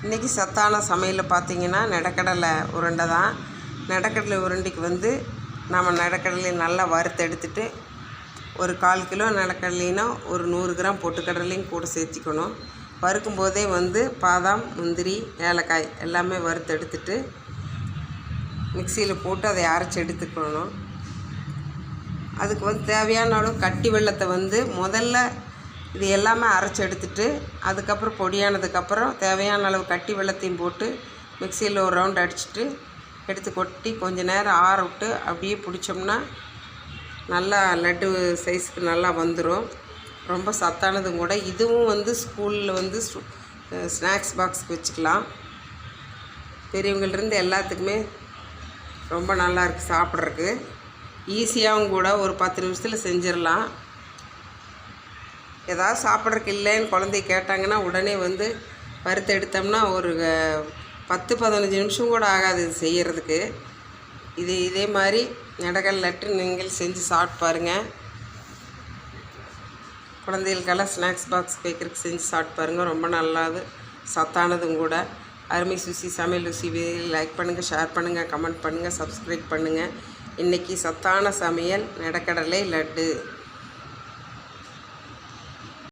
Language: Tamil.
இன்றைக்கி சத்தான சமையல் பார்த்திங்கன்னா நெடக்கடலை உருண்டை தான். நெடக்கடலை உருண்டைக்கு வந்து நம்ம நெடக்கடலையை நல்லா வறுத்து எடுத்துட்டு ஒரு 1/4 கிலோ நெடக்கடலைன்னா ஒரு 100 கிராம் பொட்டுக்கடலையும் கூட சேர்த்திக்கணும். வறுக்கும் போதே வந்து பாதாம், முந்திரி, ஏலக்காய் எல்லாமே வறுத்து எடுத்துட்டு மிக்சியில் போட்டு அதை அரைச்சி எடுத்துக்கணும். அதுக்கு வந்து தேவையான அளவு கட்டி வெல்லத்தை வந்து முதல்ல இது எல்லாமே அரைச்சி எடுத்துட்டு அதுக்கப்புறம் பொடியானதுக்கப்புறம் தேவையான அளவு கட்டி வெல்லத்தையும் போட்டு மிக்சியில் ஒரு ரவுண்ட் அடிச்சுட்டு எடுத்து கொட்டி கொஞ்சம் நேரம் ஆற விட்டு அப்படியே பிடிச்சோம்னா நல்லா லட்டு சைஸுக்கு நல்லா வந்துடும். ரொம்ப சத்தானதும் கூட. இதுவும் வந்து ஸ்கூலில் வந்து ஸ்நாக்ஸ் பாக்ஸுக்கு வச்சுக்கலாம். பெரியவங்கள்லேருந்து எல்லாத்துக்குமே ரொம்ப நல்லாயிருக்கு சாப்பிட்றதுக்கு. ஈஸியாகவும் கூட. ஒரு 10 நிமிஷத்தில் செஞ்சிடலாம். ஏதாவது சாப்பிட்றதுக்கு இல்லைன்னு குழந்தை கேட்டாங்கன்னா உடனே வந்து வறுத்து எடுத்தோம்னா ஒரு 10-15 நிமிஷம் கூட ஆகாது இது செய்கிறதுக்கு. இதே மாதிரி நெடக்கடலை லட்டு நீங்கள் செஞ்சு சாப்பிட்டு பாருங்கள். குழந்தைகளுக்கெல்லாம் ஸ்நாக்ஸ் பாக்ஸ் வைக்கிறதுக்கு செஞ்சு சாப்பிட்டு பாருங்கள். ரொம்ப நல்லாது சத்தானதும் கூட. அருமை சுசி சமையல் ருசி லைக் பண்ணுங்கள், ஷேர் பண்ணுங்கள், கமெண்ட் பண்ணுங்கள், சப்ஸ்கிரைப் பண்ணுங்கள். இன்றைக்கி சத்தான சமையல் நெடக்கடலை லட்டு.